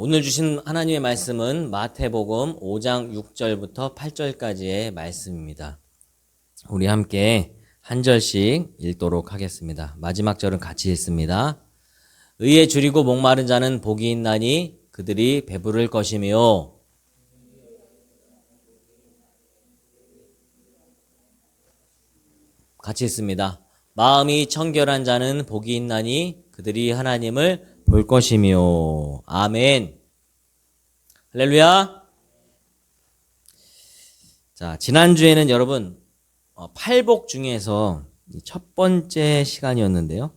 오늘 주신 하나님의 말씀은 마태복음 5장 6절부터 8절까지의 말씀입니다. 우리 함께 한 절씩 읽도록 하겠습니다. 마지막 절은 같이 읽습니다. 의에 줄이고 목마른 자는 복이 있나니 그들이 배부를 것이며. 같이 읽습니다. 마음이 청결한 자는 복이 있나니 그들이 하나님을 볼 것이며. 아멘. 할렐루야. 자, 지난주에는 여러분 팔복 중에서 첫 번째 시간이었는데요.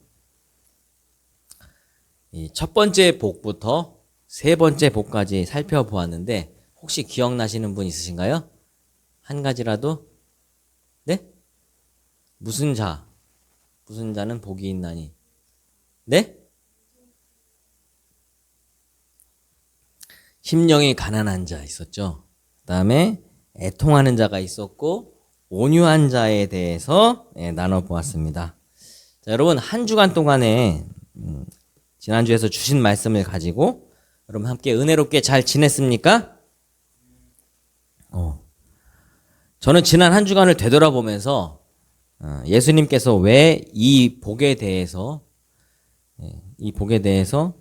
이 첫 번째 복부터 세 번째 복까지 살펴보았는데 혹시 기억나시는 분 있으신가요? 한 가지라도? 네? 무슨 자는 복이 있나니? 네? 심령이 가난한 자 있었죠. 그 다음에 애통하는 자가 있었고 온유한 자에 대해서 나눠보았습니다. 자, 여러분 한 주간 동안에 지난주에서 주신 말씀을 가지고 여러분 함께 은혜롭게 잘 지냈습니까? 저는 지난 한 주간을 되돌아보면서 예수님께서 왜 이 복에 대해서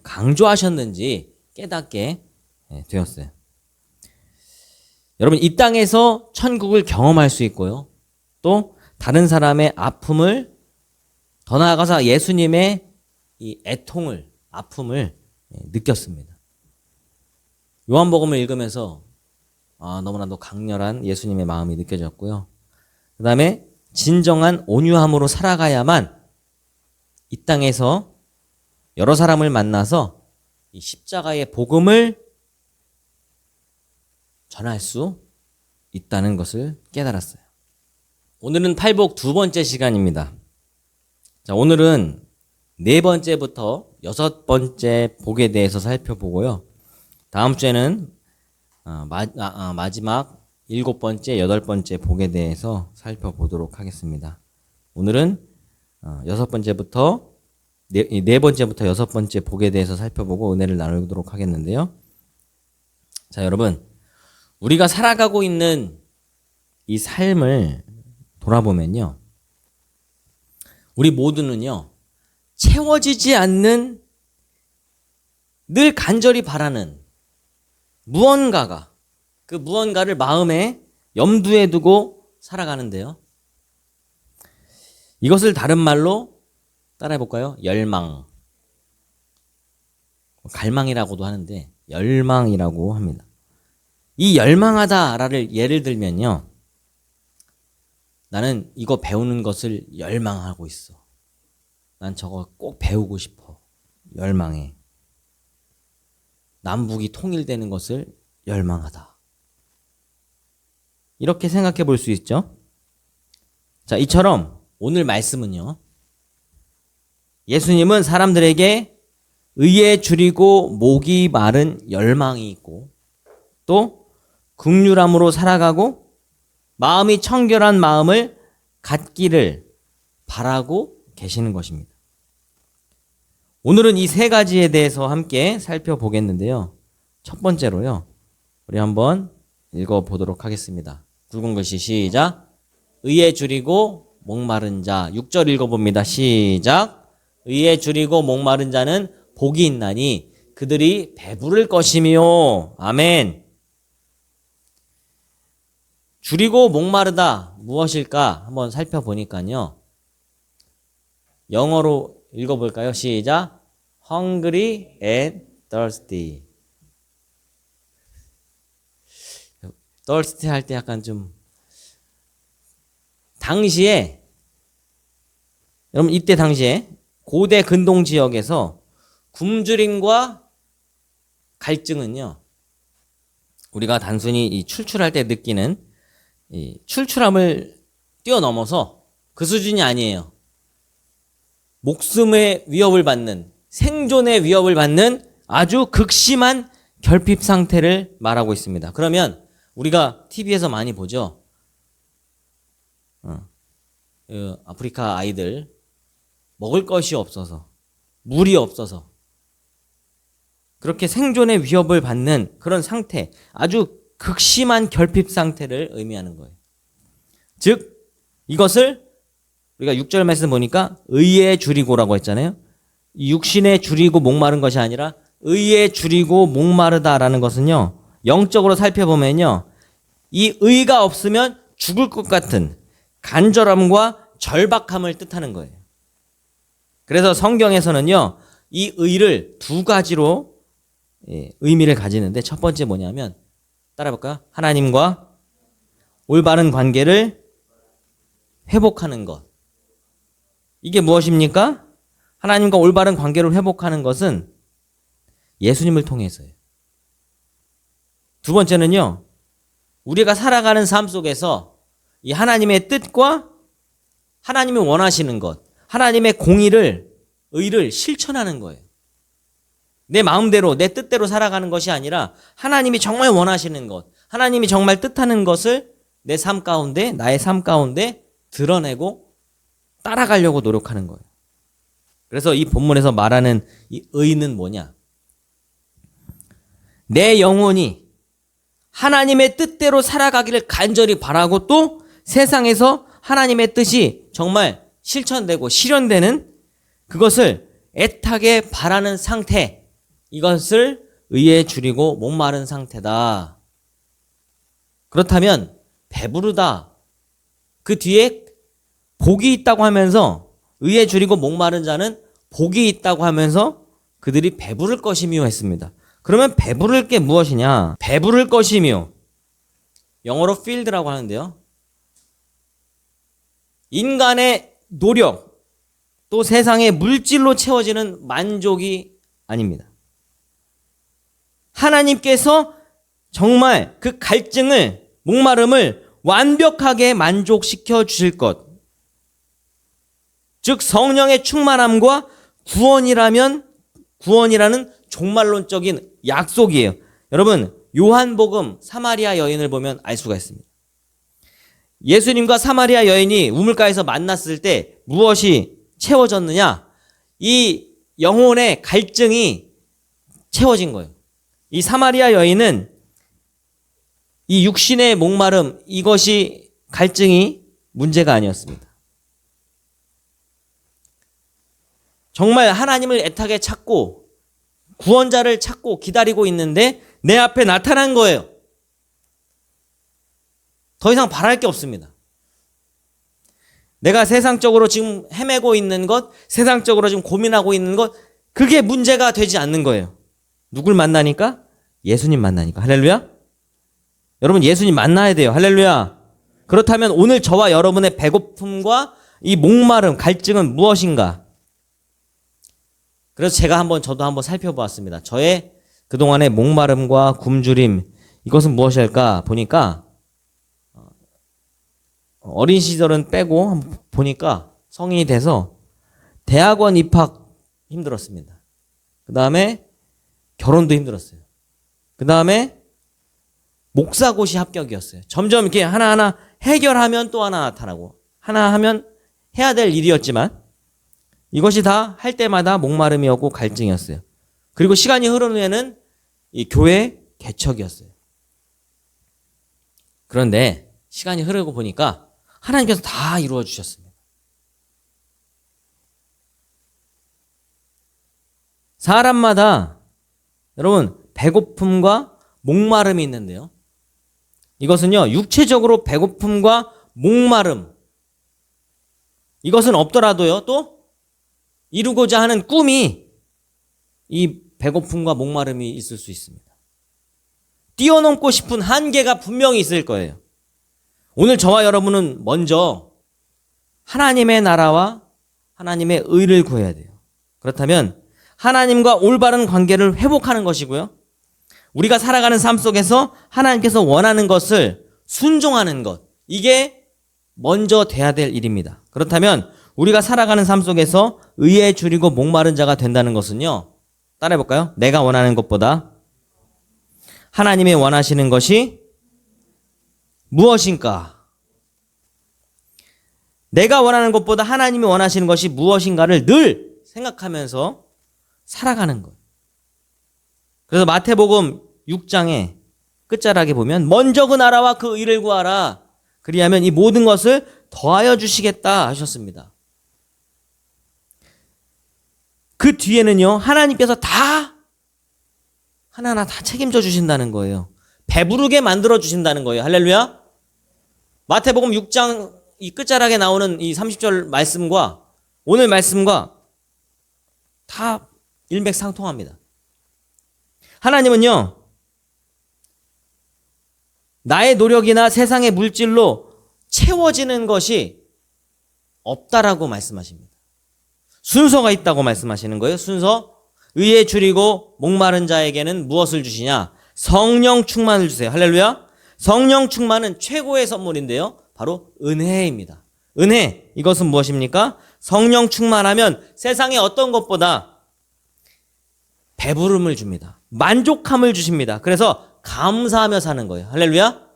강조하셨는지 깨닫게 되었어요. 여러분 이 땅에서 천국을 경험할 수 있고요. 또 다른 사람의 아픔을 더 나아가서 예수님의 이 아픔을 느꼈습니다. 요한복음을 읽으면서 너무나도 강렬한 예수님의 마음이 느껴졌고요. 그 다음에 진정한 온유함으로 살아가야만 이 땅에서 여러 사람을 만나서 이 십자가의 복음을 전할 수 있다는 것을 깨달았어요. 오늘은 팔복 두 번째 시간입니다. 자, 오늘은 네 번째부터 여섯 번째 복에 대해서 살펴보고요. 다음 주에는 마지막 일곱 번째, 여덟 번째 복에 대해서 살펴보도록 하겠습니다. 오늘은 네 번째부터 여섯 번째 복에 대해서 살펴보고 은혜를 나누도록 하겠는데요. 자, 여러분 우리가 살아가고 있는 이 삶을 돌아보면요. 우리 모두는요. 채워지지 않는 늘 간절히 바라는 무언가가 그 무언가를 마음에 염두에 두고 살아가는데요. 이것을 다른 말로 따라해 볼까요? 열망. 갈망이라고도 하는데 열망이라고 합니다. 이 열망하다를 예를 들면요. 나는 이거 배우는 것을 열망하고 있어. 난 저거 꼭 배우고 싶어. 열망해. 남북이 통일되는 것을 열망하다. 이렇게 생각해 볼 수 있죠. 자, 이처럼 오늘 말씀은요. 예수님은 사람들에게 의에 줄이고 목이 마른 열망이 있고 또 긍휼함으로 살아가고 마음이 청결한 마음을 갖기를 바라고 계시는 것입니다. 오늘은 이 세 가지에 대해서 함께 살펴보겠는데요. 첫 번째로요. 우리 한번 읽어보도록 하겠습니다. 굵은 글씨 시작. 의에 줄이고 목마른 자. 6절 읽어봅니다. 시작. 의에 줄이고 목마른 자는 복이 있나니 그들이 배부를 것이며. 아멘. 줄이고 목마르다 무엇일까 한번 살펴보니까요. 영어로 읽어볼까요? 시작. Hungry and thirsty. thirsty 할 때 약간 좀 당시에 여러분 이때 당시에 고대 근동 지역에서 굶주림과 갈증은요. 우리가 단순히 이 출출할 때 느끼는 이 출출함을 뛰어넘어서 그 수준이 아니에요. 목숨의 위협을 받는, 생존의 위협을 받는 아주 극심한 결핍 상태를 말하고 있습니다. 그러면 우리가 TV에서 많이 보죠. 아프리카 아이들 먹을 것이 없어서, 물이 없어서 그렇게 생존의 위협을 받는 그런 상태, 아주 극심한 결핍 상태를 의미하는 거예요. 즉 이것을 우리가 6절 말씀 보니까 의에 줄이고라고 했잖아요. 육신에 줄이고 목마른 것이 아니라 의에 줄이고 목마르다라는 것은요, 영적으로 살펴보면요, 이 의가 없으면 죽을 것 같은 간절함과 절박함을 뜻하는 거예요. 그래서 성경에서는요, 이 의를 두 가지로 의미를 가지는데, 첫 번째 뭐냐면, 따라해볼까요? 하나님과 올바른 관계를 회복하는 것. 이게 무엇입니까? 하나님과 올바른 관계를 회복하는 것은 예수님을 통해서예요. 두 번째는요, 우리가 살아가는 삶 속에서 이 하나님의 뜻과 하나님이 원하시는 것, 하나님의 공의를, 의를 실천하는 거예요. 내 마음대로, 내 뜻대로 살아가는 것이 아니라 하나님이 정말 원하시는 것, 하나님이 정말 뜻하는 것을 내 삶 가운데, 나의 삶 가운데 드러내고 따라가려고 노력하는 거예요. 그래서 이 본문에서 말하는 이 의는 뭐냐? 내 영혼이 하나님의 뜻대로 살아가기를 간절히 바라고 또 세상에서 하나님의 뜻이 정말 실천되고 실현되는 그것을 애타게 바라는 상태, 이것을 의에 줄이고 목마른 상태다. 그렇다면 배부르다, 그 뒤에 복이 있다고 하면서, 의에 줄이고 목마른 자는 복이 있다고 하면서 그들이 배부를 것이며 했습니다. 그러면 배부를 게 무엇이냐? 배부를 것이며, 영어로 field라고 하는데요, 인간의 노력, 또 세상의 물질로 채워지는 만족이 아닙니다. 하나님께서 정말 그 갈증을, 목마름을 완벽하게 만족시켜 주실 것, 즉 성령의 충만함과 구원이라는 종말론적인 약속이에요. 여러분, 요한복음 사마리아 여인을 보면 알 수가 있습니다. 예수님과 사마리아 여인이 우물가에서 만났을 때 무엇이 채워졌느냐? 이 영혼의 갈증이 채워진 거예요. 이 사마리아 여인은 이 육신의 목마름, 이것이 갈증이 문제가 아니었습니다. 정말 하나님을 애타게 찾고 구원자를 찾고 기다리고 있는데 내 앞에 나타난 거예요. 더 이상 바랄 게 없습니다. 내가 세상적으로 지금 헤매고 있는 것, 세상적으로 지금 고민하고 있는 것, 그게 문제가 되지 않는 거예요. 누굴 만나니까? 예수님 만나니까. 할렐루야? 여러분, 예수님 만나야 돼요. 할렐루야. 그렇다면 오늘 저와 여러분의 배고픔과 이 목마름, 갈증은 무엇인가? 그래서 저도 한번 살펴보았습니다. 저의 그동안의 목마름과 굶주림, 이것은 무엇일까 보니까, 어린 시절은 빼고 보니까 성인이 돼서 대학원 입학 힘들었습니다. 그 다음에 결혼도 힘들었어요. 그 다음에 목사고시 합격이었어요. 점점 이렇게 하나하나 해결하면 또 하나 나타나고, 하나 하면 해야 될 일이었지만 이것이 다 할 때마다 목마름이었고 갈증이었어요. 그리고 시간이 흐른 후에는 이 교회 개척이었어요. 그런데 시간이 흐르고 보니까 하나님께서 다 이루어 주셨습니다. 사람마다 여러분 배고픔과 목마름이 있는데요, 이것은요 육체적으로 배고픔과 목마름, 이것은 없더라도요 또 이루고자 하는 꿈이, 이 배고픔과 목마름이 있을 수 있습니다. 뛰어넘고 싶은 한계가 분명히 있을 거예요. 오늘 저와 여러분은 먼저 하나님의 나라와 하나님의 의를 구해야 돼요. 그렇다면 하나님과 올바른 관계를 회복하는 것이고요, 우리가 살아가는 삶 속에서 하나님께서 원하는 것을 순종하는 것, 이게 먼저 돼야 될 일입니다. 그렇다면 우리가 살아가는 삶 속에서 의에 줄이고 목마른 자가 된다는 것은요, 따라해볼까요? 내가 원하는 것보다 하나님이 원하시는 것이 무엇인가? 내가 원하는 것보다 하나님이 원하시는 것이 무엇인가를 늘 생각하면서 살아가는 것. 그래서 마태복음 6장에 끝자락에 보면 먼저 그 나라와 그 의를 구하라. 그리하면 이 모든 것을 더하여 주시겠다 하셨습니다. 그 뒤에는요, 하나님께서 다 하나하나 다 책임져 주신다는 거예요. 배부르게 만들어 주신다는 거예요. 할렐루야. 마태복음 6장 이 끝자락에 나오는 이 30절 말씀과 오늘 말씀과 다 일맥상통합니다. 하나님은요, 나의 노력이나 세상의 물질로 채워지는 것이 없다라고 말씀하십니다. 순서가 있다고 말씀하시는 거예요. 순서. 의에 줄이고 목마른 자에게는 무엇을 주시냐? 성령 충만을 주세요. 할렐루야. 성령 충만은 최고의 선물인데요. 바로 은혜입니다. 은혜. 이것은 무엇입니까? 성령 충만하면 세상의 어떤 것보다 배부름을 줍니다. 만족함을 주십니다. 그래서 감사하며 사는 거예요. 할렐루야.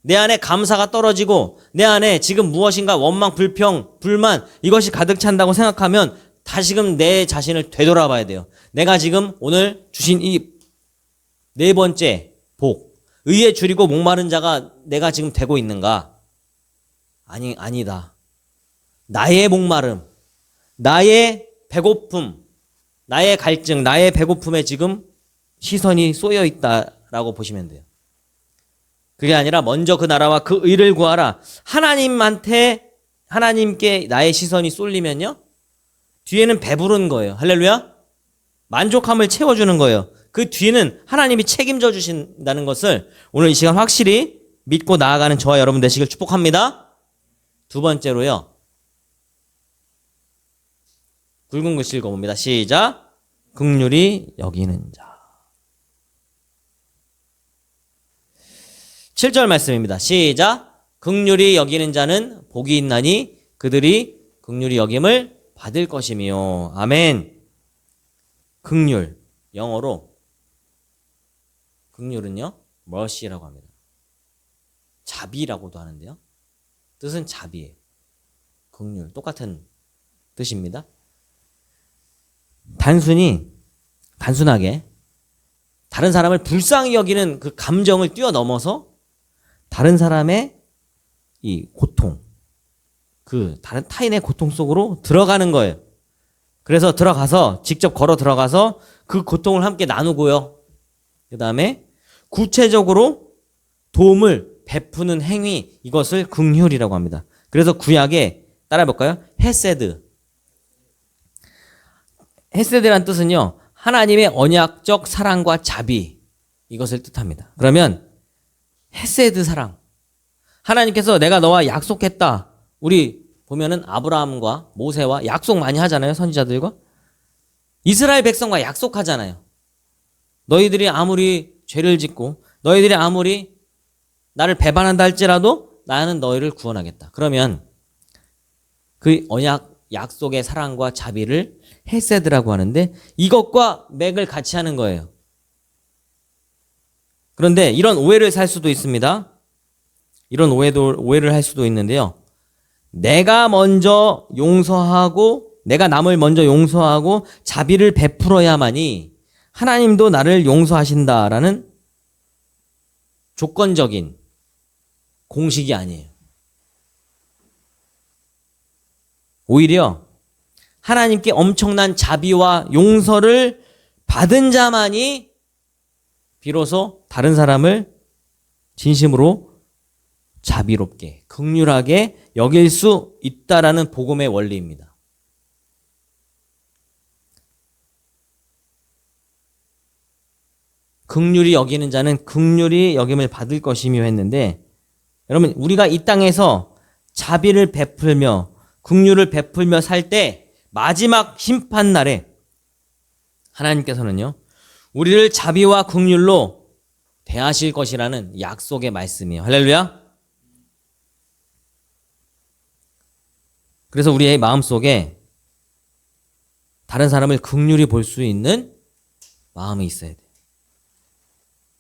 내 안에 감사가 떨어지고 내 안에 지금 무엇인가 원망, 불평, 불만 이것이 가득 찬다고 생각하면 다시금 내 자신을 되돌아봐야 돼요. 내가 지금 오늘 주신 이 네 번째 복, 의에 줄이고 목마른 자가 내가 지금 되고 있는가? 아니다. 나의 목마름, 나의 배고픔, 나의 갈증, 나의 배고픔에 지금 시선이 쏘여 있다라고 보시면 돼요. 그게 아니라 먼저 그 나라와 그 의를 구하라. 하나님께 나의 시선이 쏠리면요, 뒤에는 배부른 거예요. 할렐루야. 만족함을 채워주는 거예요. 그 뒤에는 하나님이 책임져 주신다는 것을 오늘 이 시간 확실히 믿고 나아가는 저와 여러분 되시길 축복합니다. 두 번째로요, 굵은 글씨 읽어봅니다. 시작. 긍휼히 여기는 자. 7절 말씀입니다. 시작. 긍휼히 여기는 자는 복이 있나니 그들이 긍휼히 여김을 받을 것이며. 아멘. 긍휼, 영어로 긍휼은요, mercy라고 합니다. 자비라고도 하는데요, 뜻은 자비예요. 긍휼, 똑같은 뜻입니다. 단순하게 다른 사람을 불쌍히 여기는 그 감정을 뛰어넘어서 다른 사람의 이 고통, 그 다른 타인의 고통 속으로 들어가는 거예요. 그래서 직접 걸어 들어가서 그 고통을 함께 나누고요. 그 다음에 구체적으로 도움을 베푸는 행위, 이것을 긍휼이라고 합니다. 그래서 구약에 따라 볼까요? 헤세드. 헤세드란 뜻은요, 하나님의 언약적 사랑과 자비, 이것을 뜻합니다. 그러면 헤세드 사랑. 하나님께서 내가 너와 약속했다. 우리 보면은 아브라함과 모세와 약속 많이 하잖아요. 선지자들과. 이스라엘 백성과 약속하잖아요. 너희들이 아무리 죄를 짓고 너희들이 아무리 나를 배반한다 할지라도 나는 너희를 구원하겠다. 그러면 그 언약, 약속의 사랑과 자비를 헤세드라고 하는데 이것과 맥을 같이 하는 거예요. 그런데 이런 오해를 살 수도 있습니다. 이런 오해를 할 수도 있는데요. 내가 남을 먼저 용서하고 자비를 베풀어야만이 하나님도 나를 용서하신다라는 조건적인 공식이 아니에요. 오히려 하나님께 엄청난 자비와 용서를 받은 자만이 비로소 다른 사람을 진심으로 자비롭게, 긍휼하게 여길 수 있다라는 복음의 원리입니다. 긍휼히 여기는 자는 긍휼히 여김을 받을 것이며 했는데, 여러분, 우리가 이 땅에서 자비를 베풀며 긍휼을 베풀며 살 때 마지막 심판 날에 하나님께서는요, 우리를 자비와 긍휼로 대하실 것이라는 약속의 말씀이에요. 할렐루야. 그래서 우리의 마음속에 다른 사람을 긍휼히 볼 수 있는 마음이 있어야 돼요.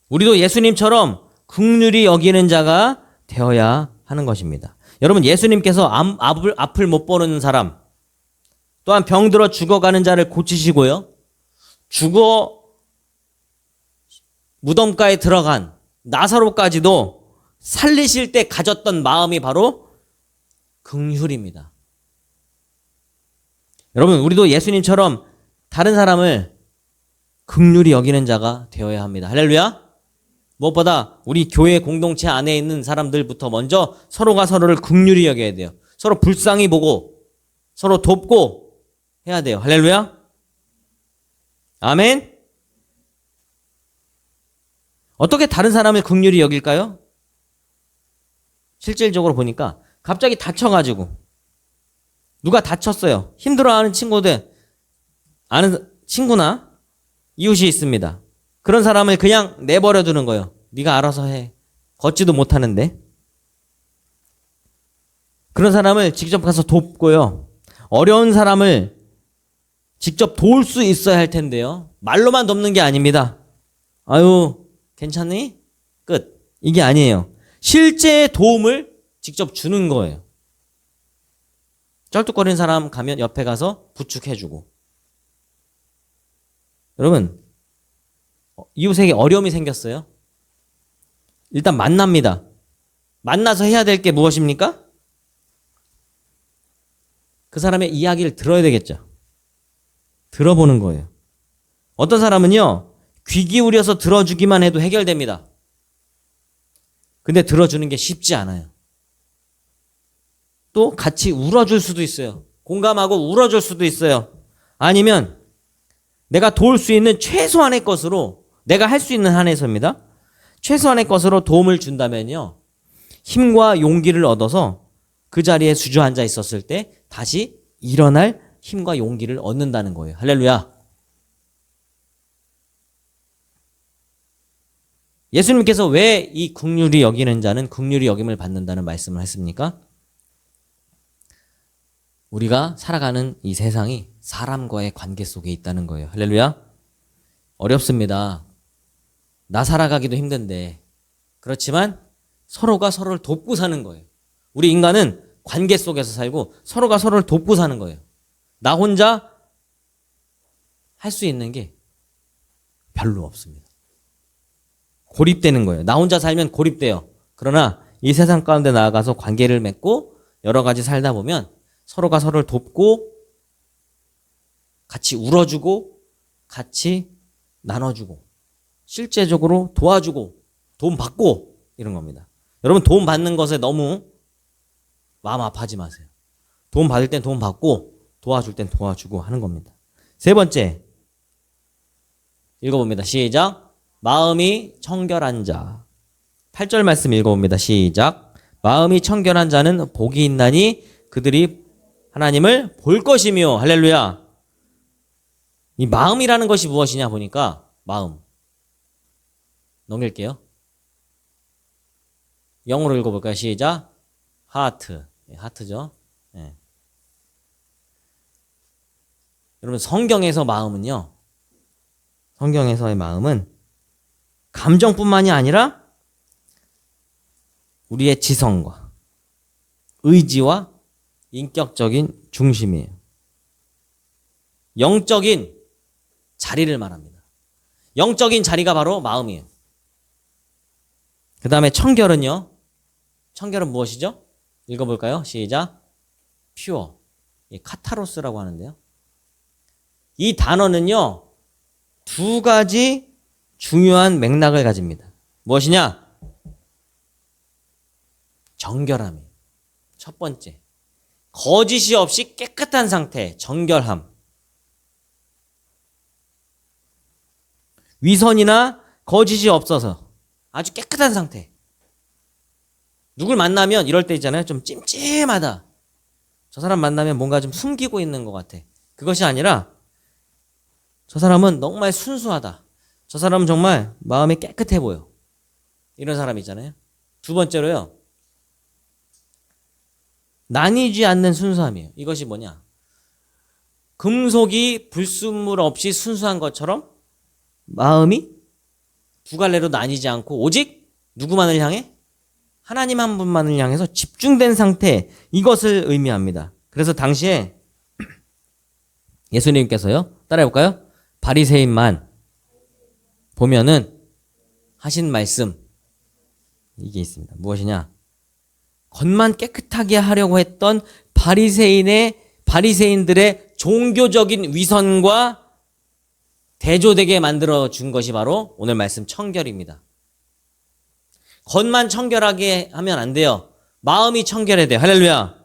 우리도 예수님처럼 긍휼히 여기는 자가 되어야 하는 것입니다. 여러분, 예수님께서 앞을 못 보는 사람, 또한 병들어 죽어가는 자를 고치시고요, 무덤가에 들어간 나사로까지도 살리실 때 가졌던 마음이 바로 긍휼입니다. 여러분, 우리도 예수님처럼 다른 사람을 긍휼히 여기는 자가 되어야 합니다. 할렐루야. 무엇보다 우리 교회 공동체 안에 있는 사람들부터 먼저 서로가 서로를 긍휼히 여겨야 돼요. 서로 불쌍히 보고 서로 돕고 해야 돼요. 할렐루야. 아멘. 어떻게 다른 사람을 긍휼히 여길까요? 실질적으로 보니까 갑자기 다쳐가지고 누가 다쳤어요. 힘들어하는 친구들, 아는 친구나 이웃이 있습니다. 그런 사람을 그냥 내버려 두는 거예요. 네가 알아서 해. 걷지도 못하는데. 그런 사람을 직접 가서 돕고요. 어려운 사람을 직접 도울 수 있어야 할 텐데요. 말로만 돕는 게 아닙니다. 아유, 괜찮니? 끝. 이게 아니에요. 실제 도움을 직접 주는 거예요. 쩔뚝거리는 사람 가면 옆에 가서 부축해주고. 여러분, 이웃에게 어려움이 생겼어요. 일단 만납니다. 만나서 해야 될 게 무엇입니까? 그 사람의 이야기를 들어야 되겠죠. 들어보는 거예요. 어떤 사람은요, 귀 기울여서 들어주기만 해도 해결됩니다. 근데 들어주는 게 쉽지 않아요. 또 같이 울어줄 수도 있어요. 공감하고 울어줄 수도 있어요. 아니면 내가 도울 수 있는 최소한의 것으로, 내가 할 수 있는 한에서입니다. 최소한의 것으로 도움을 준다면요, 힘과 용기를 얻어서 그 자리에 주저앉아 있었을 때 다시 일어날 힘과 용기를 얻는다는 거예요. 할렐루야. 예수님께서 왜 이 긍휼히 여기는 자는 긍휼히 여김을 받는다는 말씀을 했습니까? 우리가 살아가는 이 세상이 사람과의 관계 속에 있다는 거예요. 할렐루야. 어렵습니다. 나 살아가기도 힘든데. 그렇지만 서로가 서로를 돕고 사는 거예요. 우리 인간은 관계 속에서 살고 서로가 서로를 돕고 사는 거예요. 나 혼자 할 수 있는 게 별로 없습니다. 고립되는 거예요. 나 혼자 살면 고립돼요. 그러나 이 세상 가운데 나아가서 관계를 맺고 여러 가지 살다 보면 서로가 서로를 돕고 같이 울어주고 같이 나눠주고 실제적으로 도와주고 도움 받고 이런 겁니다. 여러분, 도움 받는 것에 너무 마음 아파하지 마세요. 도움 받을 땐 도움 받고 도와줄 땐 도와주고 하는 겁니다. 세 번째 읽어봅니다. 시작. 마음이 청결한 자. 8절 말씀 읽어봅니다. 시작. 마음이 청결한 자는 복이 있나니 그들이 하나님을 볼 것이며. 할렐루야. 이 마음이라는 것이 무엇이냐 보니까 마음. 넘길게요. 영어로 읽어볼까요? 시작. 하트. 하트죠. 네. 여러분, 성경에서 마음은요, 성경에서의 마음은 감정뿐만이 아니라 우리의 지성과 의지와 인격적인 중심이에요. 영적인 자리를 말합니다. 영적인 자리가 바로 마음이에요. 그 다음에 청결은요, 청결은 무엇이죠? 읽어볼까요? 시작. 퓨어. 카타로스라고 하는데요. 이 단어는요, 두 가지 중요한 맥락을 가집니다. 무엇이냐? 정결함이에요. 첫 번째, 거짓이 없이 깨끗한 상태, 정결함. 위선이나 거짓이 없어서 아주 깨끗한 상태. 누굴 만나면 이럴 때 있잖아요. 좀 찜찜하다. 저 사람 만나면 뭔가 좀 숨기고 있는 것 같아. 그것이 아니라 저 사람은 정말 순수하다. 저 사람은 정말 마음이 깨끗해 보여. 이런 사람 있잖아요. 두 번째로요, 나뉘지 않는 순수함이에요. 이것이 뭐냐? 금속이 불순물 없이 순수한 것처럼 마음이 두 갈래로 나뉘지 않고 오직 누구만을 향해? 하나님 한 분만을 향해서 집중된 상태, 이것을 의미합니다. 그래서 당시에 예수님께서요, 따라해볼까요? 바리새인만 보면은 하신 말씀 이게 있습니다. 무엇이냐? 겉만 깨끗하게 하려고 했던 바리새인들의 종교적인 위선과 대조되게 만들어 준 것이 바로 오늘 말씀 청결입니다. 겉만 청결하게 하면 안 돼요. 마음이 청결해야 돼요. 할렐루야.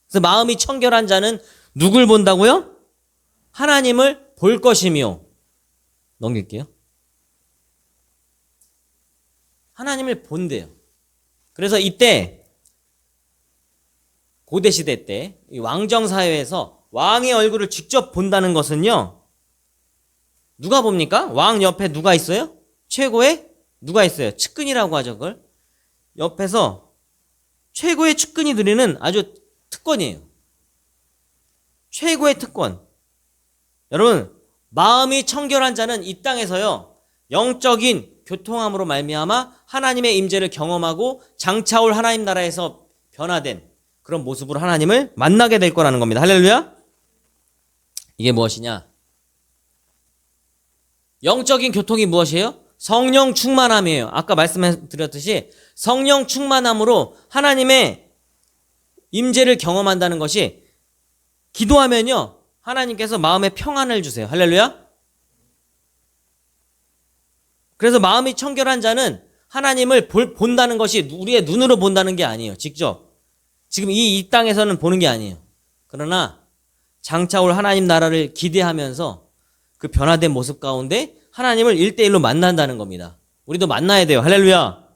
그래서 마음이 청결한 자는 누굴 본다고요? 하나님을 볼 것이며. 넘길게요. 하나님을 본대요. 그래서 이때 고대시대 때 이 왕정사회에서 왕의 얼굴을 직접 본다는 것은요, 누가 봅니까? 왕 옆에 누가 있어요? 최고의 누가 있어요? 측근이라고 하죠. 그걸 옆에서 최고의 측근이 누리는 아주 특권이에요. 최고의 특권. 여러분, 마음이 청결한 자는 이 땅에서요, 영적인 교통함으로 말미암아 하나님의 임재를 경험하고 장차올 하나님 나라에서 변화된 그런 모습으로 하나님을 만나게 될 거라는 겁니다. 할렐루야. 이게 무엇이냐? 영적인 교통이 무엇이에요? 성령 충만함이에요. 아까 말씀드렸듯이 성령 충만함으로 하나님의 임재를 경험한다는 것이, 기도하면요 하나님께서 마음에 평안을 주세요. 할렐루야. 그래서 마음이 청결한 자는 하나님을 본다는 것이 우리의 눈으로 본다는 게 아니에요. 직접 지금 이 땅에서는 보는 게 아니에요. 그러나 장차올 하나님 나라를 기대하면서 그 변화된 모습 가운데 하나님을 1대1로 만난다는 겁니다. 우리도 만나야 돼요. 할렐루야.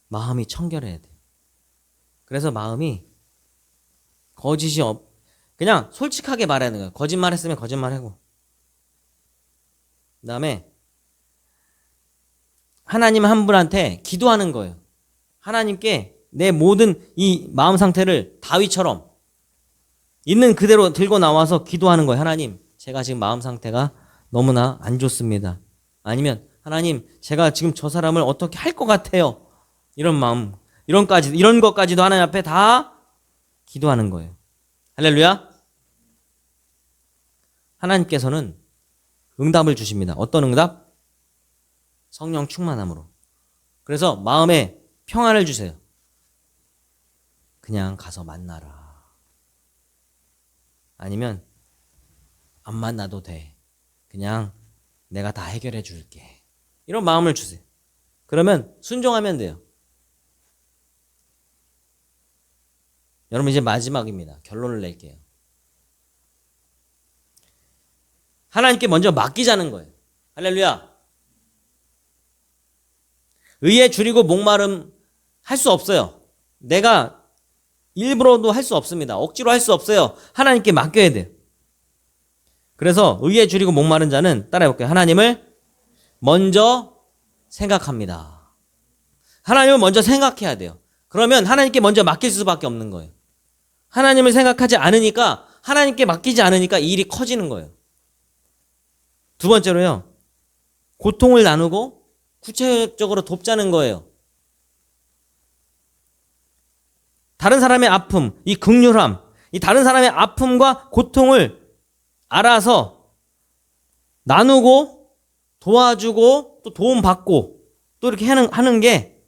마음이 청결해야 돼요. 그래서 마음이 거짓이 그냥 솔직하게 말하는 거예요. 거짓말했으면 거짓말하고, 그 다음에 하나님 한 분한테 기도하는 거예요. 하나님께 내 모든 이 마음 상태를 다윗처럼 있는 그대로 들고 나와서 기도하는 거예요. 하나님, 제가 지금 마음 상태가 너무나 안 좋습니다. 아니면 하나님, 제가 지금 저 사람을 어떻게 할 것 같아요. 이런 마음, 이런 것까지도 하나님 앞에 다 기도하는 거예요. 할렐루야. 하나님께서는 응답을 주십니다. 어떤 응답? 성령 충만함으로. 그래서 마음에 평안을 주세요. 그냥 가서 만나라. 아니면 안 만나도 돼. 그냥 내가 다 해결해 줄게. 이런 마음을 주세요. 그러면 순종하면 돼요. 여러분, 이제 마지막입니다. 결론을 낼게요. 하나님께 먼저 맡기자는 거예요. 할렐루야. 의에 줄이고 목마름 할 수 없어요. 내가 일부러도 할 수 없습니다. 억지로 할 수 없어요. 하나님께 맡겨야 돼요. 그래서 의에 줄이고 목마른 자는, 따라해볼게요. 하나님을 먼저 생각합니다. 하나님을 먼저 생각해야 돼요. 그러면 하나님께 먼저 맡길 수밖에 없는 거예요. 하나님을 생각하지 않으니까, 하나님께 맡기지 않으니까 이 일이 커지는 거예요. 두 번째로요, 고통을 나누고 구체적으로 돕자는 거예요. 다른 사람의 아픔, 이 긍휼함, 이 다른 사람의 아픔과 고통을 알아서 나누고 도와주고 또 도움받고 또 이렇게 하는 게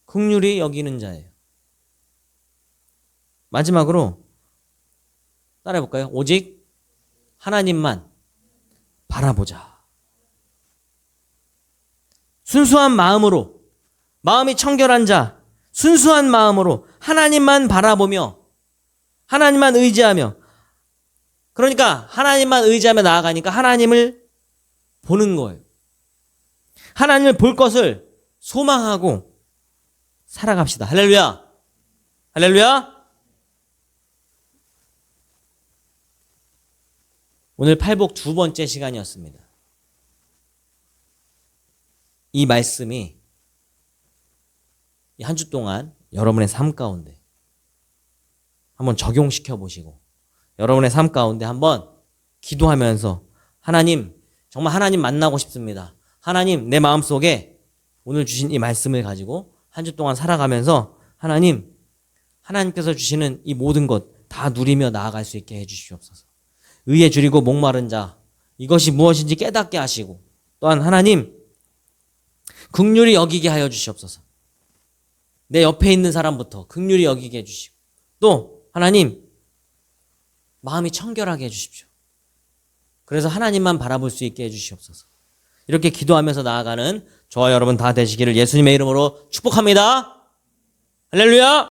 긍휼히 여기는 자예요. 마지막으로 따라해볼까요? 오직 하나님만 바라보자. 순수한 마음으로, 마음이 청결한 자, 순수한 마음으로 하나님만 바라보며 하나님만 의지하며, 그러니까 하나님만 의지하며 나아가니까 하나님을 보는 거예요. 하나님을 볼 것을 소망하고 살아갑시다. 할렐루야. 할렐루야. 오늘 팔복 두 번째 시간이었습니다. 이 말씀이 한 주 동안 여러분의 삶 가운데 한번 적용시켜 보시고, 여러분의 삶 가운데 한번 기도하면서, 하나님, 정말 하나님 만나고 싶습니다. 하나님, 내 마음속에 오늘 주신 이 말씀을 가지고 한 주 동안 살아가면서 하나님께서 주시는 이 모든 것 다 누리며 나아갈 수 있게 해주시옵소서. 의에 줄이고 목마른 자, 이것이 무엇인지 깨닫게 하시고, 또한 하나님 긍휼히 여기게 하여 주시옵소서. 내 옆에 있는 사람부터 긍휼히 여기게 해주시고, 또 하나님 마음이 청결하게 해주십시오. 그래서 하나님만 바라볼 수 있게 해주시옵소서. 이렇게 기도하면서 나아가는 저와 여러분 다 되시기를 예수님의 이름으로 축복합니다. 할렐루야.